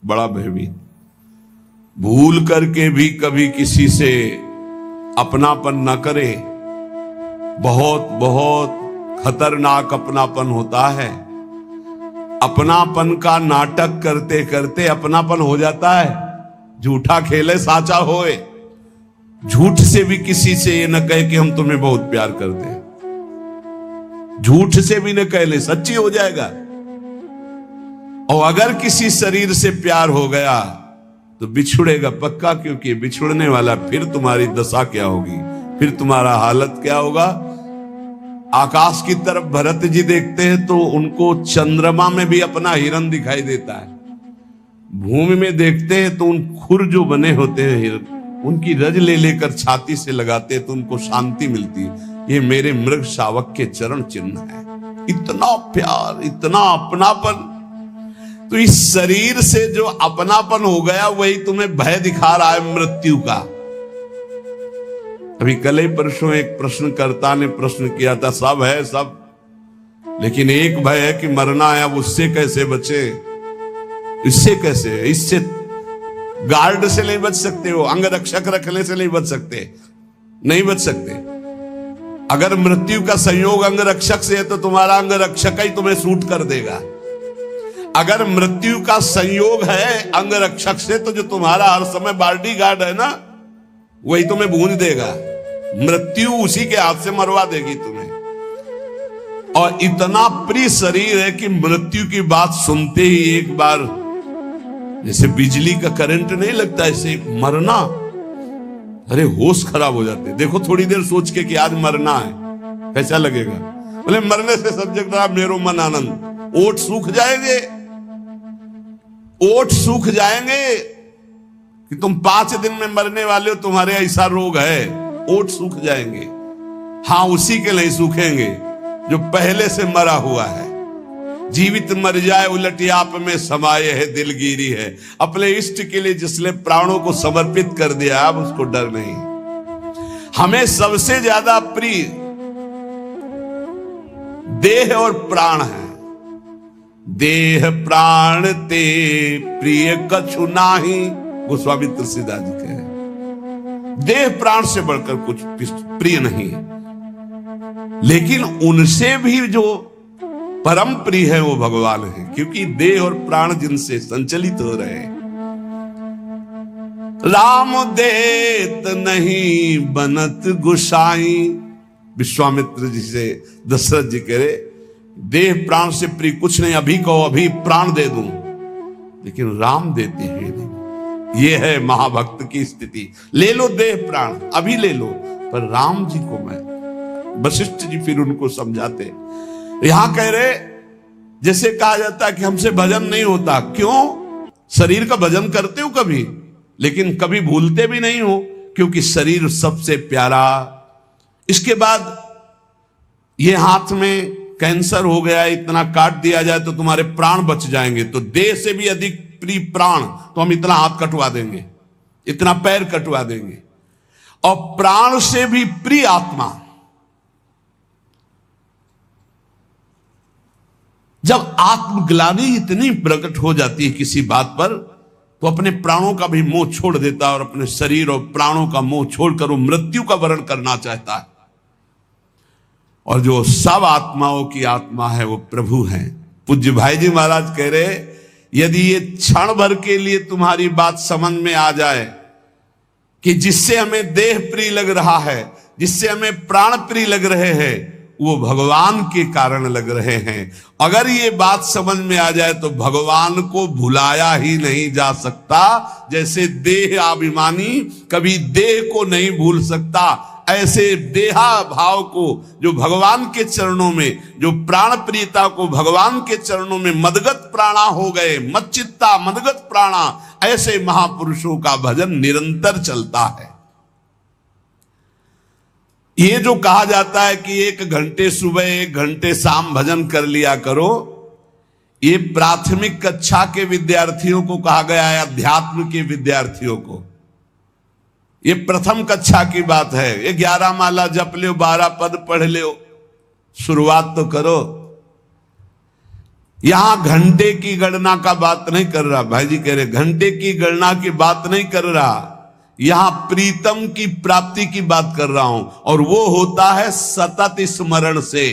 बड़ा भयभीत। भूल करके भी कभी किसी से अपनापन न करे, बहुत बहुत खतरनाक अपनापन होता है। अपनापन का नाटक करते करते अपनापन हो जाता है। झूठा खेले साचा होए। झूठ से भी किसी से ये न कहे कि हम तुम्हें बहुत प्यार करते हैं। झूठ से भी न कह ले, सच्ची हो जाएगा। और अगर किसी शरीर से प्यार हो गया तो बिछुड़ेगा पक्का, क्योंकि बिछुड़ने वाला फिर तुम्हारी दशा क्या होगी, फिर तुम्हारा हालत क्या होगा। आकाश की तरफ भरत जी देखते हैं तो उनको चंद्रमा में भी अपना हिरन दिखाई देता है। भूमि में देखते हैं तो उन खुर जो बने होते हैं हिरन, उनकी रज ले लेकर छाती से लगाते हैं तो उनको शांति मिलती है। ये मेरे मृग शावक के चरण चिन्ह है। इतना प्यार, इतना अपनापन। तो इस शरीर से जो अपनापन हो गया वही तुम्हें भय दिखा रहा है मृत्यु का। अभी कल ही परसों एक प्रश्नकर्ता ने प्रश्न किया था, सब है सब, लेकिन एक भय है कि मरना है, अब उससे कैसे बचे। इससे कैसे, इससे गार्ड से नहीं बच सकते हो, अंगरक्षक रखने से नहीं बच सकते, नहीं बच सकते। अगर मृत्यु का संयोग अंगरक्षक से है तो तुम्हारा अंगरक्षक ही तुम्हें सूट कर देगा। अगर मृत्यु का संयोग है अंगरक्षक से तो जो तुम्हारा हर समय बॉडीगार्ड है ना, वही तुम्हें भूंज देगा। मृत्यु उसी के हाथ से मरवा देगी तुम्हें। और इतना प्रिय शरीर है कि मृत्यु की बात सुनते ही एक बार जैसे बिजली का करंट नहीं लगता, ऐसे मरना, अरे होश खराब हो जाते। देखो थोड़ी देर सोच के कि आज मरना है, कैसा लगेगा। बोले मरने से सब जगह मेरो मन आनंद। ओठ सूख जाएंगे, ओठ सूख जाएंगे कि तुम 5 दिन में मरने वाले हो, तुम्हारे ऐसा रोग है, ओठ सूख जाएंगे। हाँ, उसी के नहीं सूखेंगे जो पहले से मरा हुआ है। जीवित मर जाए उलटी आप में समाये है दिलगिरी है। अपने इष्ट के लिए जिसने प्राणों को समर्पित कर दिया, अब उसको डर नहीं। हमें सबसे ज्यादा प्रिय देह और प्राण है। देह प्राण ते प्रिय कछु नाही, गोस्वामी तुलसीदास जी कहे। देह प्राण से बढ़कर कुछ प्रिय नहीं है, लेकिन उनसे भी जो परम प्रिय है वो भगवान है, क्योंकि देह और प्राण जिनसे संचलित हो रहे हैं। राम देत नहीं बनत गुसाई, विश्वामित्र जी से दशरथ जी कह रहे देह प्राण से प्रिय कुछ नहीं, अभी कहो अभी प्राण दे दूं, लेकिन राम देते हैं नहीं। ये है महाभक्त की स्थिति। ले लो देह प्राण, अभी ले लो, पर राम जी को मैं। वशिष्ठ जी फिर उनको समझाते, यहां कह रहे जैसे कहा जाता है कि हमसे भजन नहीं होता। क्यों? शरीर का भजन करते हो कभी, लेकिन कभी भूलते भी नहीं हो, क्योंकि शरीर सबसे प्यारा। इसके बाद ये हाथ में कैंसर हो गया, इतना काट दिया जाए तो तुम्हारे प्राण बच जाएंगे, तो देह से भी अधिक प्रिय प्राण, तो हम इतना हाथ कटवा देंगे, इतना पैर कटवा देंगे। और प्राण से भी प्रिय आत्मा। जब आत्मग्लानि इतनी प्रकट हो जाती है किसी बात पर, तो अपने प्राणों का भी मोह छोड़ देता है और अपने शरीर और प्राणों का मोह छोड़कर वो मृत्यु का वरण करना चाहता है। और जो सब आत्माओं की आत्मा है वो प्रभु है। पूज्य भाई जी महाराज कह रहे, यदि ये क्षण भर के लिए तुम्हारी बात समझ में आ जाए कि जिससे हमें देह प्रिय लग रहा है, जिससे हमें प्राण प्रिय लग रहे हैं, वो भगवान के कारण लग रहे हैं। अगर ये बात समझ में आ जाए तो भगवान को भुलाया ही नहीं जा सकता। जैसे देह अभिमानी कभी देह को नहीं भूल सकता, ऐसे देहा भाव को जो भगवान के चरणों में, जो प्राण प्रियता को भगवान के चरणों में मदगत प्राणा हो गए, मच्चित्ता मदगत प्राणा, ऐसे महापुरुषों का भजन निरंतर चलता है। ये जो कहा जाता है कि 1 घंटे सुबह 1 घंटे शाम भजन कर लिया करो, ये प्राथमिक कक्षा के विद्यार्थियों को कहा गया है, अध्यात्म के विद्यार्थियों को। ये प्रथम कक्षा की बात है। ये 11 माला जप लो, 12 पद पढ़ लो, शुरुआत तो करो। यहां घंटे की गणना का बात नहीं कर रहा, भाई जी कह रहे घंटे की गणना की बात नहीं कर रहा, यहां प्रीतम की प्राप्ति की बात कर रहा हूं, और वो होता है सतत स्मरण से।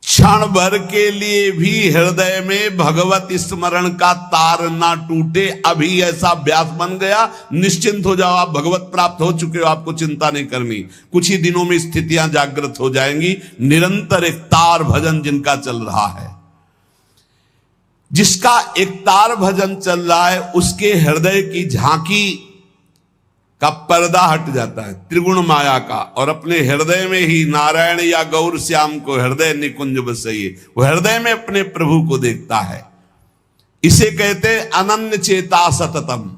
क्षण भर के लिए भी हृदय में भगवत स्मरण का तार ना टूटे, अभी ऐसा अभ्यास बन गया, निश्चिंत हो जाओ, आप भगवत प्राप्त हो चुके हो, आपको चिंता नहीं करनी। कुछ ही दिनों में स्थितियां जागृत हो जाएंगी। निरंतर एक तार भजन जिनका चल रहा है, जिसका एक तार भजन चल रहा है, उसके हृदय की झांकी का पर्दा हट जाता है त्रिगुण माया का, और अपने हृदय में ही नारायण या गौर श्याम को हृदय निकुंज बसइए, वो हृदय में अपने प्रभु को देखता है। इसे कहते अनन्य चेता सततम।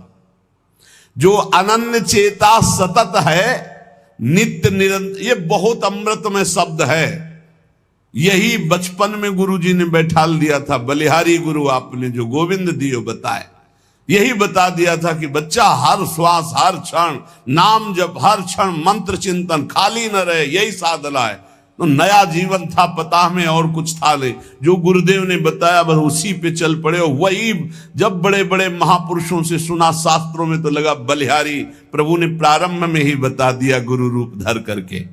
जो अनन्य चेता सतत है, नित्य निरंतर, ये बहुत अमृतमय शब्द है। यही बचपन में गुरु जी ने बैठा दिया था, बलिहारी गुरु आपने जो गोविंद दियो बताए, यही बता दिया था कि बच्चा हर श्वास हर क्षण नाम जप, हर क्षण मंत्र चिंतन, खाली न रहे, यही साधना है। तो नया जीवन था, पता में और कुछ था नहीं, जो गुरुदेव ने बताया बस उसी पे चल पड़े। और वही जब बड़े बड़े महापुरुषों से सुना शास्त्रों में, तो लगा बलिहारी प्रभु ने प्रारंभ में ही बता दिया गुरु रूप धर करके।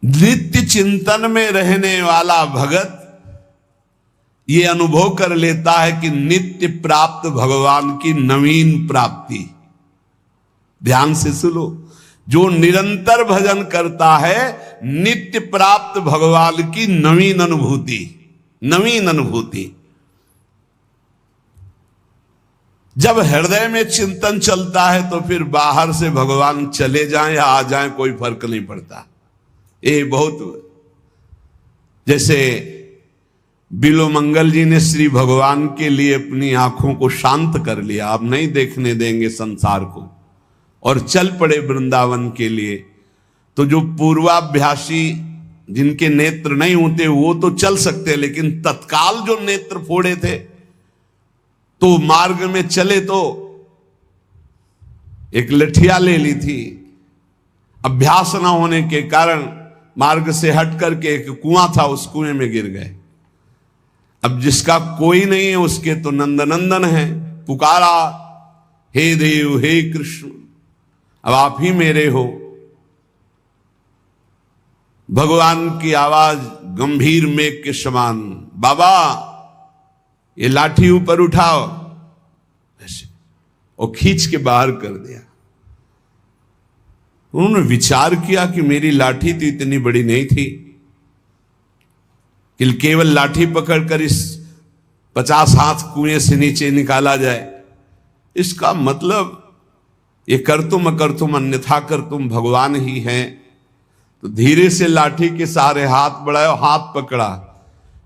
नित्य चिंतन में रहने वाला भगत ये अनुभव कर लेता है कि नित्य प्राप्त भगवान की नवीन प्राप्ति। ध्यान से सुनो, जो निरंतर भजन करता है, नित्य प्राप्त भगवान की नवीन अनुभूति, नवीन अनुभूति। जब हृदय में चिंतन चलता है तो फिर बाहर से भगवान चले जाएं या आ जाएं कोई फर्क नहीं पड़ता। ये बहुत, जैसे बिलोमंगल जी ने श्री भगवान के लिए अपनी आंखों को शांत कर लिया, अब नहीं देखने देंगे संसार को, और चल पड़े वृंदावन के लिए। तो जो पूर्वाभ्यासी जिनके नेत्र नहीं होते वो तो चल सकते, लेकिन तत्काल जो नेत्र फोड़े थे तो मार्ग में चले तो एक लठिया ले ली थी, अभ्यास ना होने के कारण मार्ग से हट करके एक कुआं था, उस कुएं में गिर गए। अब जिसका कोई नहीं है उसके तो नंदनंदन है, पुकारा हे देव हे कृष्ण, अब आप ही मेरे हो। भगवान की आवाज गंभीर मेघ के समान, बाबा ये लाठी ऊपर उठाओ, ऐसे, और खींच के बाहर कर दिया। उन्होंने विचार किया कि मेरी लाठी तो इतनी बड़ी नहीं थी कि केवल लाठी पकड़कर इस 50 हाथ कुएं से नीचे निकाला जाए। इसका मतलब ये कर तुम अकर तुम अन्यथा कर तुम भगवान ही हैं। तो धीरे से लाठी के सहारे हाथ बढ़ाया, हाथ पकड़ा।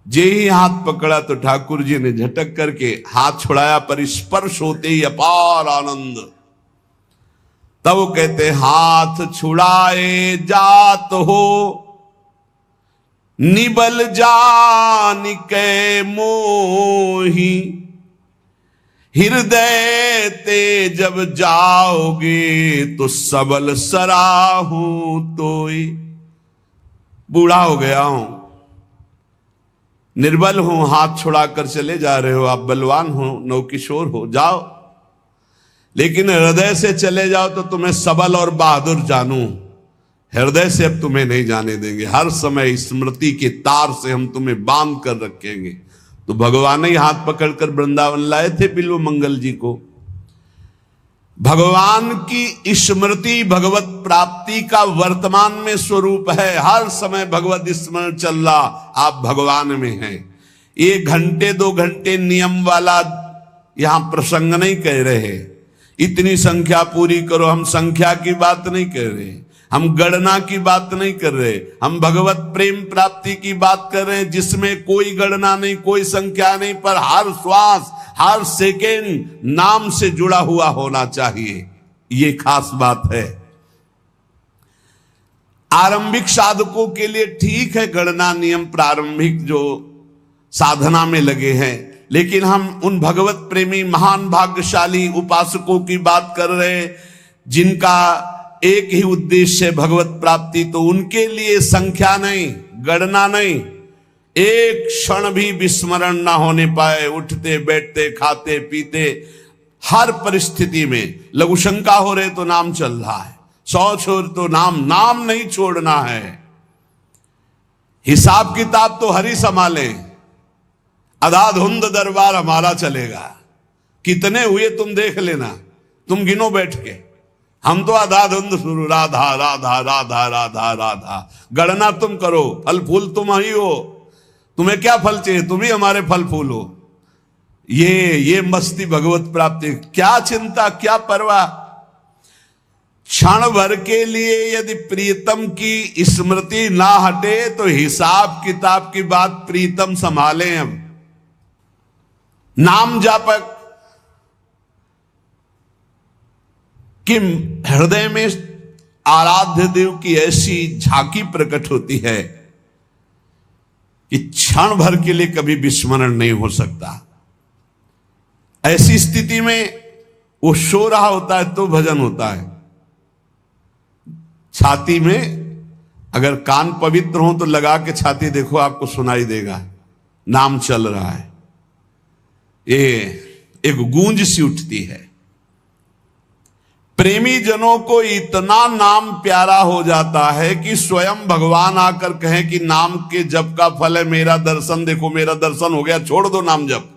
जे ही हाथ पकड़ा तो ठाकुर जी ने झटक करके हाथ छुड़ाया, पर स्पर्श होते ही अपार आनंद। तब वो कहते हाथ छुड़ाए जात हो निबल जान के मोही, हृदय ते जब जाओगे तो सबल सराहू तोय। बूढ़ा हो गया हूं, निर्बल हूं, हाथ छुड़ाकर चले जा रहे हो, आप बलवान हो, नवकिशोर हो, जाओ, लेकिन हृदय से चले जाओ तो तुम्हें सबल और बहादुर जानूं। हृदय से अब तुम्हें नहीं जाने देंगे, हर समय स्मृति के तार से हम तुम्हें बांध कर रखेंगे। तो भगवान ही हाथ पकड़कर वृंदावन लाए थे बिल्वमंगल जी को। भगवान की स्मृति भगवत प्राप्ति का वर्तमान में स्वरूप है। हर समय भगवत स्मरण चल रहा, आप भगवान में हैं। 1 घंटे 2 घंटे नियम वाला यहां प्रसंग नहीं कह रहे, इतनी संख्या पूरी करो, हम संख्या की बात नहीं कर रहे, हम गणना की बात नहीं कर रहे, हम भगवत प्रेम प्राप्ति की बात कर रहे हैं, जिसमें कोई गणना नहीं, कोई संख्या नहीं, पर हर श्वास हर सेकेंड नाम से जुड़ा हुआ होना चाहिए। ये खास बात है। आरंभिक साधकों के लिए ठीक है गणना नियम, प्रारंभिक जो साधना में लगे हैं, लेकिन हम उन भगवत प्रेमी महान भाग्यशाली उपासकों की बात कर रहे हैं जिनका एक ही उद्देश्य है भगवत प्राप्ति। तो उनके लिए संख्या नहीं, गणना नहीं, एक क्षण भी विस्मरण ना होने पाए, उठते बैठते खाते पीते हर परिस्थिति में लघु शंका हो रहे तो नाम चल रहा है, शौच हो तो नाम नहीं छोड़ना है। हिसाब किताब तो हरि संभाले, अधाधुंध दरबार हमारा चलेगा। कितने हुए तुम देख लेना, तुम गिनो बैठ के। हम तो अधाधुंध शुरू, राधा राधा राधा राधा राधा। गणना तुम करो, फल फूल तुम ही हो, तुम्हें क्या फल चाहिए, तुम ही हमारे फल फूल हो। ये मस्ती भगवत प्राप्ति, क्या चिंता क्या परवाह। क्षण भर के लिए यदि प्रीतम की स्मृति ना हटे तो हिसाब किताब की बात प्रीतम संभाले। हम नाम जापक कि हृदय में आराध्य देव की ऐसी झांकी प्रकट होती है कि क्षण भर के लिए कभी विस्मरण नहीं हो सकता। ऐसी स्थिति में वो सो रहा होता है तो भजन होता है। छाती में अगर कान पवित्र हो तो लगा के छाती देखो, आपको सुनाई देगा नाम चल रहा है। ये एक गूंज सी उठती है। प्रेमी जनों को इतना नाम प्यारा हो जाता है कि स्वयं भगवान आकर कहें कि नाम के जप का फल है मेरा दर्शन, देखो मेरा दर्शन हो गया, छोड़ दो नाम जप।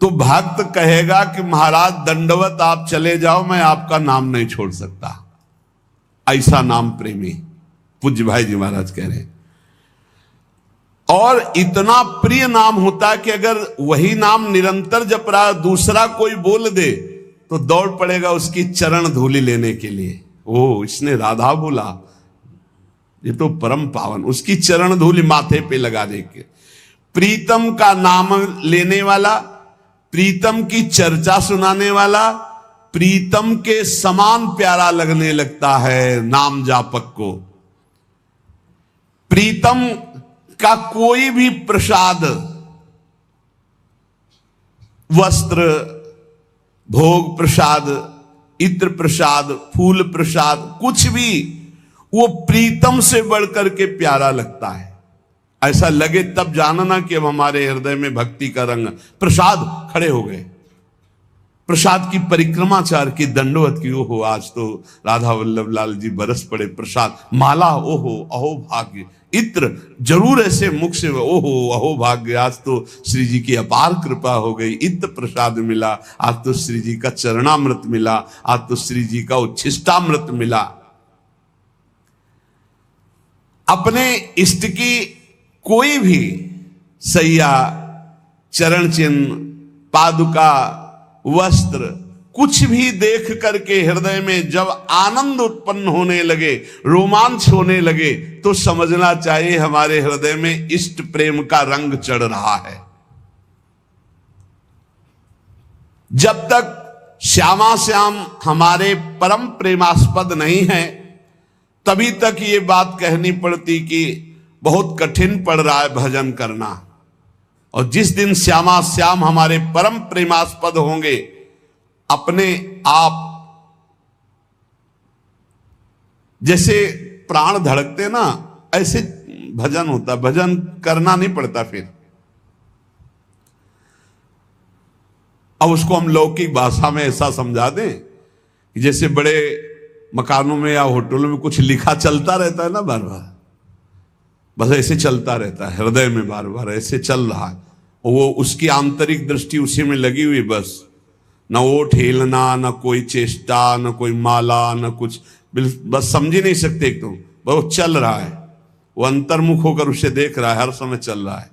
तो भक्त कहेगा कि महाराज दंडवत आप चले जाओ, मैं आपका नाम नहीं छोड़ सकता। ऐसा नाम प्रेमी पूज्य भाई जी महाराज कह रहे हैं। और इतना प्रिय नाम होता है कि अगर वही नाम निरंतर जप रहा दूसरा कोई बोल दे तो दौड़ पड़ेगा उसकी चरण धूलि लेने के लिए। ओ इसने राधा बोला, ये तो परम पावन, उसकी चरण धूलि माथे पे लगा दे के। प्रीतम का नाम लेने वाला, प्रीतम की चर्चा सुनाने वाला, प्रीतम के समान प्यारा लगने लगता है नाम जापक को। प्रीतम का कोई भी प्रसाद, वस्त्र, भोग प्रसाद, इत्र प्रसाद, फूल प्रसाद, कुछ भी वो प्रीतम से बढ़कर के प्यारा लगता है। ऐसा लगे तब जानना कि अब हमारे हृदय में भक्ति का रंग। प्रसाद खड़े हो गए, प्रसाद की परिक्रमाचार की, दंडवत की। ओहो आज तो राधा वल्लभ लाल जी बरस पड़े प्रसाद। माला, ओहो अहो भाग्य। इत्र जरूर ऐसे मुख से, ओहो अहो भाग्य, आज तो श्री जी की अपार कृपा हो गई, इत्र प्रसाद मिला, आज तो श्री जी का चरणामृत मिला, आज तो श्री जी का उच्छिष्टामृत मिला। अपने इष्ट की कोई भी सैया, चरण चिन्ह, पादुका, वस्त्र, कुछ भी देख करके हृदय में जब आनंद उत्पन्न होने लगे, रोमांच होने लगे, तो समझना चाहिए हमारे हृदय में इष्ट प्रेम का रंग चढ़ रहा है। जब तक श्यामा श्याम हमारे परम प्रेमास्पद नहीं है, तभी तक ये बात कहनी पड़ती कि बहुत कठिन पड़ रहा है भजन करना। और जिस दिन श्यामा श्याम हमारे परम प्रेमास्पद होंगे, अपने आप जैसे प्राण धड़कते ना, ऐसे भजन होता, भजन करना नहीं पड़ता फिर। अब उसको हम लौकिक भाषा में ऐसा समझा दें कि जैसे बड़े मकानों में या होटलों में कुछ लिखा चलता रहता है ना बार बार, बस ऐसे चलता रहता है हृदय में, बार बार ऐसे चल रहा है। वो उसकी आंतरिक दृष्टि उसी में लगी हुई, बस न वो ठेलना, न कोई चेष्टा, न कोई माला, न कुछ, बस समझ ही नहीं सकते। एक तो वो चल रहा है, वो अंतर्मुख होकर उसे देख रहा है, हर समय चल रहा है,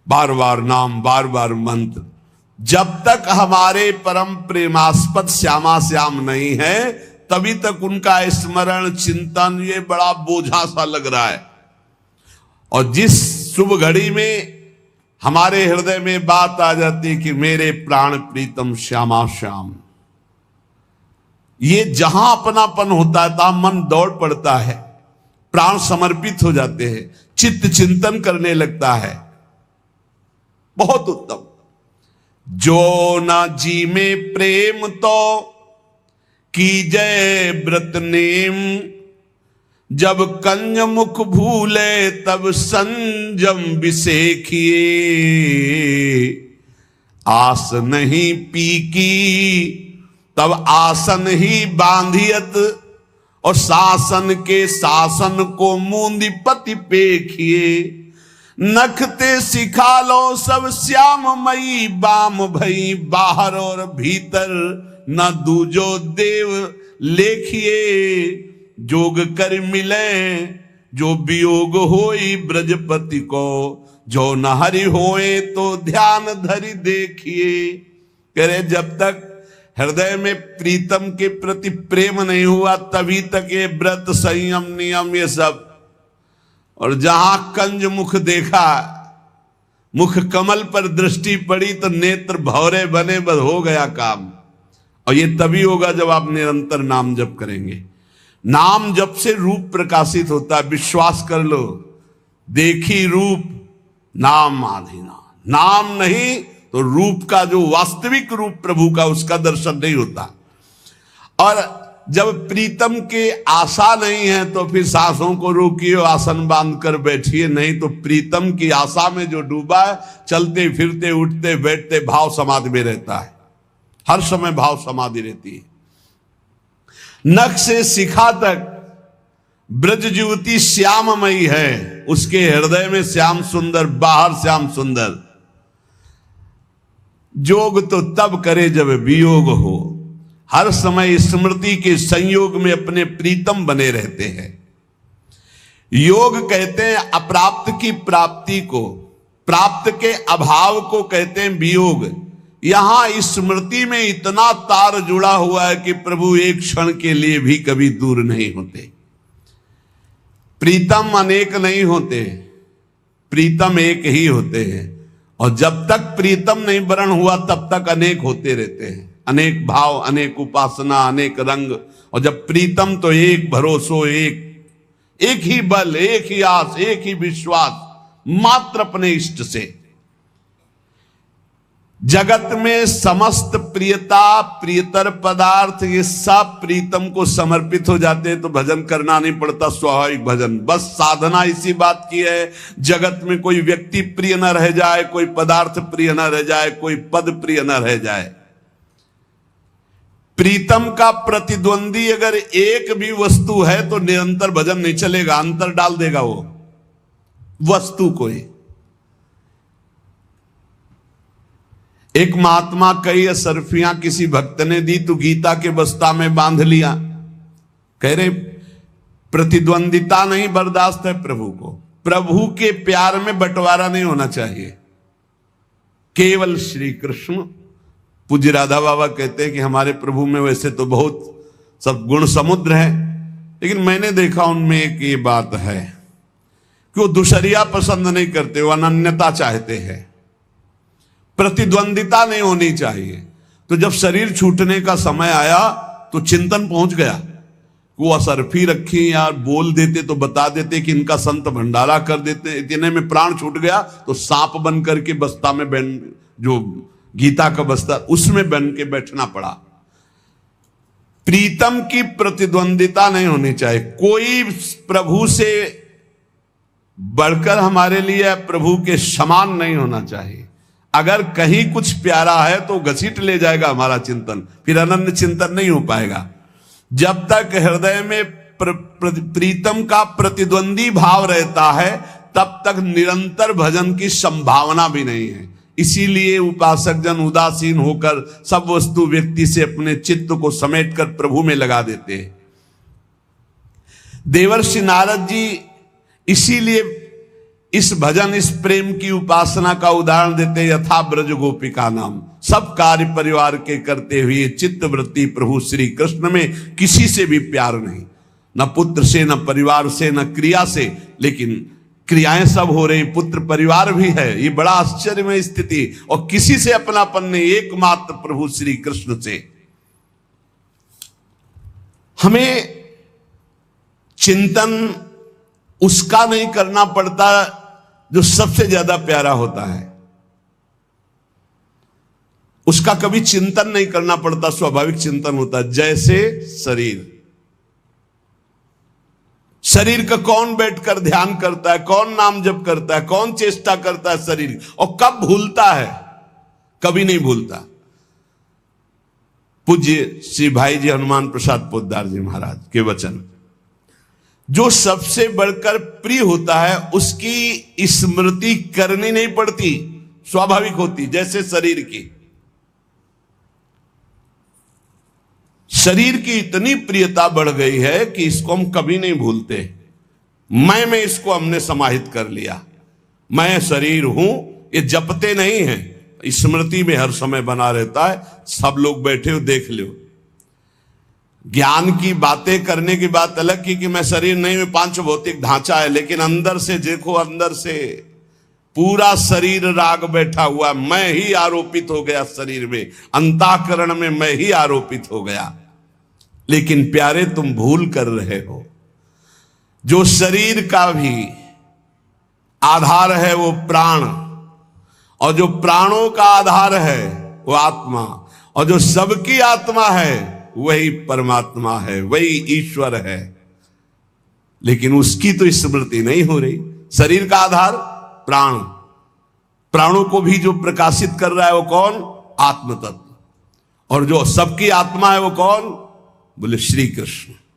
बार बार नाम, बार बार मंत्र। जब तक हमारे परम प्रेमास्पद श्यामा श्याम नहीं है, तभी तक उनका स्मरण चिंतन ये बड़ा बोझा सा लग रहा है। और जिस शुभ घड़ी में हमारे हृदय में बात आ जाती कि मेरे प्राण प्रीतम श्यामा श्याम, ये जहां अपनापन होता है तहां मन दौड़ पड़ता है, प्राण समर्पित हो जाते हैं, चित्त चिंतन करने लगता है। बहुत उत्तम। जो न जी में प्रेम तो कीजय व्रत नेम, जब कंज मुख भूले तब संजम बिसेखिए, आस नहीं पीकी तब आसन ही बांधियत, और शासन के शासन को मूंदी पति पेखिए। नखते सिखा लो सब श्याममयी, बाम भई बाहर और भीतर, न दूजो देव लेखिए। जोग कर मिले जो वियोग होई ब्रजपति को, जो न हरि होए तो ध्यान धरि देखिए। कह रहे जब तक हृदय में प्रीतम के प्रति प्रेम नहीं हुआ तभी तक ये व्रत संयम नियम ये सब, और जहां कंज मुख देखा, मुख कमल पर दृष्टि पड़ी तो नेत्र भौरे बने, बस हो गया काम। और ये तभी होगा जब आप निरंतर नाम जप करेंगे। नाम जप से रूप प्रकाशित होता है, विश्वास कर लो। देखी रूप नाम आधीना, नाम नहीं तो रूप का जो वास्तविक रूप प्रभु का, उसका दर्शन नहीं होता। और जब प्रीतम के आशा नहीं है तो फिर सांसों को रोकिए, आसन बांध कर बैठिए, नहीं तो प्रीतम की आशा में जो डूबा है, चलते फिरते उठते बैठते भाव समाधि में रहता है, हर समय भाव समाधि रहती है। नख से शिखा तक ब्रज युवती श्याममयी है, उसके हृदय में श्याम सुंदर, बाहर श्याम सुंदर। जोग तो तब करे जब वियोग हो, हर समय स्मृति के संयोग में अपने प्रीतम बने रहते हैं। योग कहते हैं अप्राप्त की प्राप्ति को, प्राप्त के अभाव को कहते हैं वियोग। यहां स्मृति में इतना तार जुड़ा हुआ है कि प्रभु एक क्षण के लिए भी कभी दूर नहीं होते। प्रीतम अनेक नहीं होते, प्रीतम एक ही होते हैं। और जब तक प्रीतम नहीं वरण हुआ तब तक अनेक होते रहते हैं, अनेक भाव, अनेक उपासना, अनेक रंग। और जब प्रीतम तो एक भरोसो, एक ही बल, एक ही आस, एक ही विश्वास मात्र अपने इष्ट से। जगत में समस्त प्रियता, प्रियतर पदार्थ, ये सब प्रीतम को समर्पित हो जाते हैं तो भजन करना नहीं पड़ता, स्वाभाविक भजन। बस साधना इसी बात की है, जगत में कोई व्यक्ति प्रिय न रह जाए, कोई पदार्थ प्रिय न रह जाए, कोई पद प्रिय न रह जाए। प्रीतम का प्रतिद्वंदी अगर एक भी वस्तु है तो निरंतर भजन नहीं चलेगा, अंतर डाल देगा वो वस्तु को ही। एक महात्मा कई असरफियां किसी भक्त ने दी तो गीता के बस्ता में बांध लिया। कह रहे प्रतिद्वंदिता नहीं बर्दाश्त है प्रभु को, प्रभु के प्यार में बंटवारा नहीं होना चाहिए, केवल श्री कृष्ण। पूज्य राधा बाबा कहते हैं कि हमारे प्रभु में वैसे तो बहुत सब गुण समुद्र है, लेकिन मैंने देखा उनमें एक ये बात है कि वो दुशरिया पसंद नहीं करते, वो अनन्यता चाहते हैं, प्रतिद्वंदिता नहीं होनी चाहिए। तो जब शरीर छूटने का समय आया तो चिंतन पहुंच गया, वो असरफी रखी यार, बोल देते तो बता देते कि इनका संत भंडारा कर देते। इतने में प्राण छूट गया तो सांप बन करके बस्ता में जो गीता का बस्ता उसमें बन के बैठना पड़ा। प्रीतम की प्रतिद्वंदिता नहीं होनी चाहिए, कोई प्रभु से बढ़कर हमारे लिए प्रभु के समान नहीं होना चाहिए। अगर कहीं कुछ प्यारा है तो घसीट ले जाएगा हमारा चिंतन, फिर अनन्य चिंतन नहीं हो पाएगा। जब तक हृदय में प्रीतम का प्रतिद्वंदी भाव रहता है तब तक निरंतर भजन की संभावना भी नहीं है। इसीलिए उपासक जन उदासीन होकर सब वस्तु व्यक्ति से अपने चित्त को समेटकर प्रभु में लगा देते हैं। देवर्षि नारद जी इसीलिए इस भजन, इस प्रेम की उपासना का उदाहरण देते, यथा ब्रज गोपिका नाम। सब कार्य परिवार के करते हुए चित्त वृत्ति प्रभु श्री कृष्ण में, किसी से भी प्यार नहीं, न पुत्र से, न परिवार से, न क्रिया से, लेकिन क्रियाएं सब हो रही, पुत्र परिवार भी है। ये बड़ा आश्चर्यमय स्थिति, और किसी से अपनापन नहीं, एकमात्र प्रभु श्री कृष्ण से। हमें चिंतन उसका नहीं करना पड़ता जो सबसे ज्यादा प्यारा होता है, उसका कभी चिंतन नहीं करना पड़ता, स्वाभाविक चिंतन होता है। जैसे शरीर का कौन बैठकर ध्यान करता है, कौन नाम जप करता है, कौन चेष्टा करता है शरीर, और कब भूलता है? कभी नहीं भूलता। पूज्य श्री भाई जी हनुमान प्रसाद पोद्दार जी महाराज के वचन, जो सबसे बढ़कर प्रिय होता है उसकी स्मृति करनी नहीं पड़ती, स्वाभाविक होती। जैसे शरीर की इतनी प्रियता बढ़ गई है कि इसको हम कभी नहीं भूलते। मैं में इसको हमने समाहित कर लिया, मैं शरीर हूं, ये जपते नहीं हैं, स्मृति में हर समय बना रहता है। सब लोग बैठे हो देख लो, ज्ञान की बातें करने की बात अलग की कि मैं शरीर नहीं, में पांच भौतिक ढांचा है, लेकिन अंदर से देखो, अंदर से पूरा शरीर राग बैठा हुआ, मैं ही आरोपित हो गया शरीर में, अंतःकरण में मैं ही आरोपित हो गया। लेकिन प्यारे तुम भूल कर रहे हो, जो शरीर का भी आधार है वो प्राण, और जो प्राणों का आधार है वो आत्मा, और जो सबकी आत्मा है वही परमात्मा है, वही ईश्वर है। लेकिन उसकी तो स्मृति नहीं हो रही। शरीर का आधार प्राण, प्राणों को भी जो प्रकाशित कर रहा है वो कौन? आत्म तत्व। और जो सबकी आत्मा है वो कौन? बोले श्री कृष्ण।